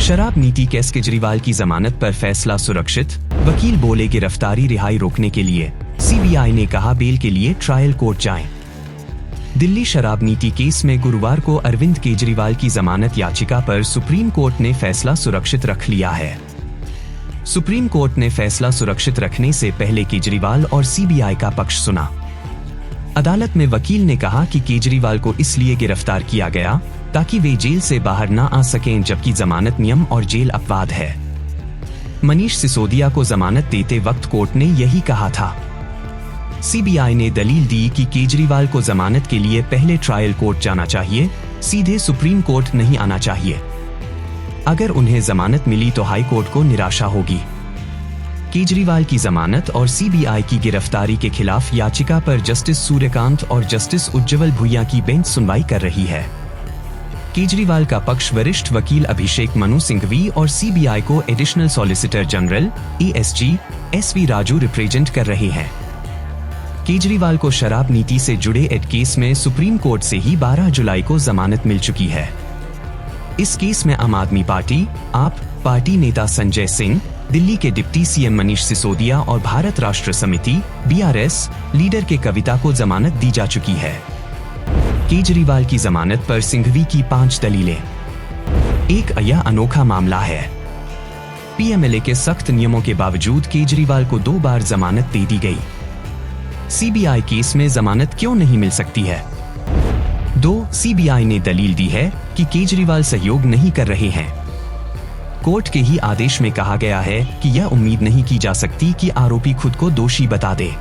शराब नीति केस केजरीवाल की जमानत पर फैसला सुरक्षित, वकील बोले गिरफ्तारी रिहाई रोकने के लिए सीबीआई ने कहा बेल के लिए ट्रायल कोर्ट जाएं। दिल्ली शराब नीति केस में गुरुवार को अरविंद केजरीवाल की जमानत याचिका पर सुप्रीम कोर्ट ने फैसला सुरक्षित रख लिया है। सुप्रीम कोर्ट ने फैसला सुरक्षित रखने से पहले केजरीवाल और सीबीआई का पक्ष सुना। अदालत में वकील ने कहा कि केजरीवाल को इसलिए गिरफ्तार किया गया ताकि वे जेल से बाहर न आ सकें, जबकि जमानत नियम और जेल अपवाद है। मनीष सिसोदिया को जमानत देते वक्त कोर्ट ने यही कहा था। सीबीआई ने दलील दी कि केजरीवाल को जमानत के लिए पहले ट्रायल कोर्ट जाना चाहिए, सीधे सुप्रीम कोर्ट नहीं आना चाहिए। अगर उन्हें जमानत मिली तो हाई कोर्ट को निराशा होगी। केजरीवाल की जमानत और सीबीआई की गिरफ्तारी के खिलाफ याचिका पर जस्टिस सूर्यकांत और जस्टिस उज्ज्वल भुइया की बेंच सुनवाई कर रही है। केजरीवाल का पक्ष वरिष्ठ वकील अभिषेक मनु सिंघवी और सीबीआई को additional solicitor general ASG SV Raju represent कर रहे हैं। केजरीवाल को शराब नीति से जुड़े एड केस में सुप्रीम कोर्ट से ही 12 जुलाई को जमानत मिल चुकी है। इस केस में आम आदमी पार्टी, आप पार्टी नेता संजय सिंह, दिल्ली के डिप्टी सीएम मनीष सिसोदिया और भारत राष्ट्र समिति बीआरएस लीडर के कविता को जमानत दी जा चुकी है। केजरीवाल की जमानत पर सिंघवी की 5 दलीलें। एक यह अनोखा मामला है। पीएमएलए के सख्त नियमों के बावजूद केजरीवाल को 2 बार जमानत दे दी गई। सीबीआई केस में जमानत क्यों नहीं मिल सकती है? 2. सीबीआई ने दलील दी है कि केजरीवाल सहयोग नहीं कर रहे हैं। कोर्ट के ही आदेश में कहा गया है कि यह उम्मीद नहीं की जा सकती कि आरोपी खुद को दोषी बता दे।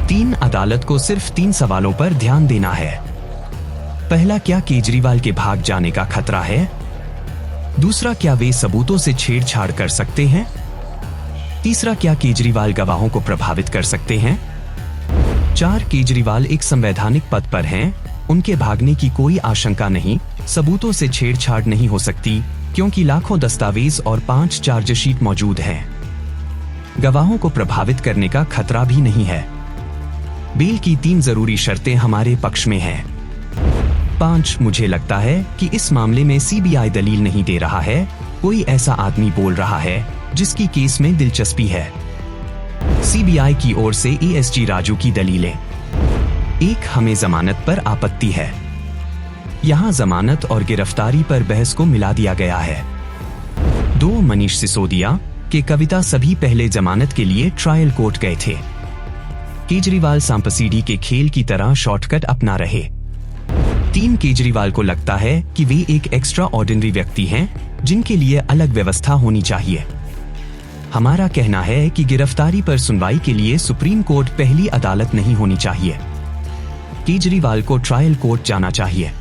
3. अदालत को सिर्फ 3 सवालों पर ध्यान देना है। पहला, क्या केजरीवाल के भाग जाने का खतरा है? दूसरा, क्या वे सबूतों से छेड़छाड़ कर सकते हैं? तीसरा, क्या केजरीवाल गवाहों को प्रभावित कर सकते हैं? 4. केजरीवाल एक संवैधानिक पद पर हैं, उनके भागने की कोई आशंका नहीं, सबूतों से छेड़छाड़ नहीं हो सकती क्योंकि लाखों दस्तावेज और 5 चार्जशीट मौजूद हैं। गवाहों को प्रभावित करने का खतरा भी नहीं है। बेल की 3 जरूरी शर्तें हमारे पक्ष में हैं। 5. मुझे लगता है कि इस मामले में सीबीआई दलील नहीं दे रहा है, कोई ऐसा आदमी बोल रहा है जिसकी केस में दिलचस्पी है। सीबीआई की ओर से एएसजी राजू की दलीलें। 1. हमें जमानत पर आपत्ति है। यहाँ जमानत और गिरफ्तारी पर बहस को मिला दिया गया है। 2. मनीष सिसोदिया के कविता सभी पहले जमानत के लिए ट्रायल कोर्ट गए थे। केजरीवाल सांपसीढ़ी के खेल की तरह शॉर्टकट अपना रहे। 3. केजरीवाल को लगता है कि वे एक एक्स्ट्रा ऑर्डिनरी व्यक्ति हैं जिनके लिए अलग व्यवस्था होनी चाहिए। हमारा कहना है कि गिरफ्तारी पर सुनवाई के लिए सुप्रीम कोर्ट पहली अदालत नहीं होनी चाहिए। केजरीवाल को ट्रायल कोर्ट जाना चाहिए।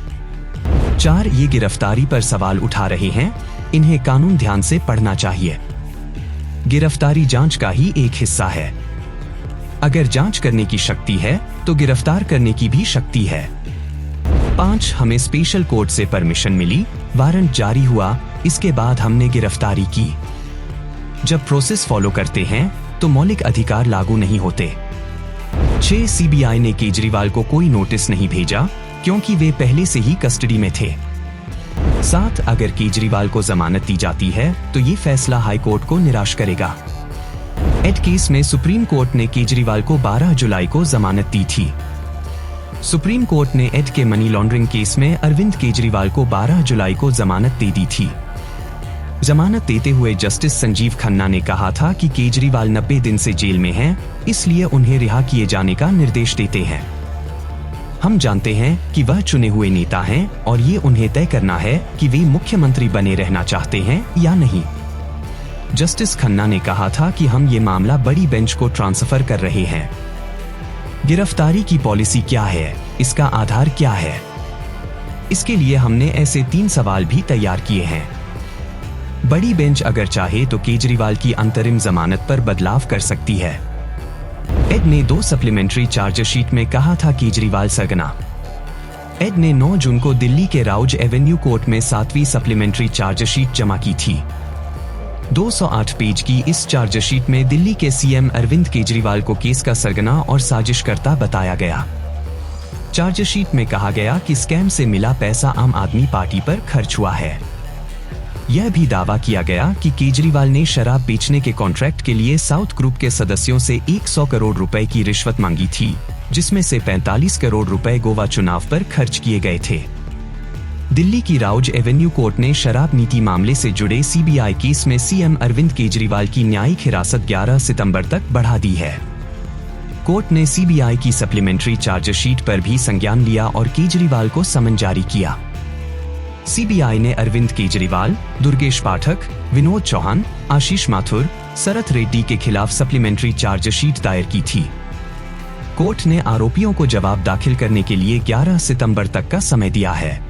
4. ये गिरफ्तारी पर सवाल उठा रहे हैं, इन्हें कानून ध्यान से पढ़ना चाहिए। गिरफ्तारी जांच का ही एक हिस्सा है। अगर जांच करने की शक्ति है तो गिरफ्तार करने की भी शक्ति है। 5. हमें स्पेशल कोर्ट से परमिशन मिली, वारंट जारी हुआ, इसके बाद हमने गिरफ्तारी की। जब प्रोसेस फॉलो करते हैं तो मौलिक अधिकार लागू नहीं होते। 6. सीबीआई ने केजरीवाल को कोई नोटिस नहीं भेजा क्योंकि वे पहले से ही कस्टडी में थे। 7. अगर केजरीवाल को जमानत दी जाती है तो ये फैसला हाई कोर्ट को निराश करेगा। एड केस में सुप्रीम कोर्ट ने केजरीवाल को 12 जुलाई को जमानत दी थी। सुप्रीम कोर्ट ने एड के मनी लॉन्ड्रिंग केस में अरविंद केजरीवाल को 12 जुलाई को जमानत दे दी थी। जमानत देते हुए जस्टिस संजीव खन्ना ने कहा था कि केजरीवाल 90 दिन से जेल में हैं, इसलिए उन्हें रिहा किए जाने का निर्देश देते हैं। हम जानते हैं कि वह चुने हुए नेता हैं और ये उन्हें तय करना है कि वे मुख्यमंत्री बने रहना चाहते हैं या नहीं। जस्टिस खन्ना ने कहा था कि हम ये मामला बड़ी बेंच को ट्रांसफर कर रहे हैं। गिरफ्तारी की पॉलिसी क्या है, इसका आधार क्या है? इसके लिए हमने ऐसे 3 सवाल भी तैयार किए हैं। बड़ी बेंच अगर चाहे तो केजरीवाल की अंतरिम जमानत पर बदलाव कर सकती है। एड ने 2 सप्लीमेंट्री चार्जशीट में कहा था केजरीवाल सरगना। एड ने 9 जून को दिल्ली के राउज एवेन्यू कोर्ट में 7वीं सप्लीमेंट्री चार्जशीट जमा की थी। 208 पेज की इस चार्जशीट में दिल्ली के सीएम अरविंद केजरीवाल को केस का सरगना और साजिशकर्ता बताया गया। चार्जशीट में कहा गया कि स्कैम से मिला पैसा आम आदमी पार्टी पर खर्च हुआ है। यह भी दावा किया गया कि केजरीवाल ने शराब बेचने के कॉन्ट्रैक्ट के लिए साउथ ग्रुप के सदस्यों से 100 करोड़ रुपए की रिश्वत मांगी थी, जिसमें से 45 करोड़ रुपए गोवा चुनाव पर खर्च किए गए थे। दिल्ली की राउज एवेन्यू कोर्ट ने शराब नीति मामले से जुड़े सीबीआई केस में सीएम अरविंद केजरीवाल की न्यायिक हिरासत 11 सितंबर तक बढ़ा दी है। कोर्ट ने सीबीआई की सप्लीमेंट्री चार्जशीट पर भी संज्ञान लिया और केजरीवाल को समन जारी किया। सीबीआई ने अरविंद केजरीवाल, दुर्गेश पाठक, विनोद चौहान, आशीष माथुर, शरत रेड्डी के खिलाफ सप्लीमेंट्री चार्जशीट दायर की थी। कोर्ट ने आरोपियों को जवाब दाखिल करने के लिए 11 सितंबर तक का समय दिया है।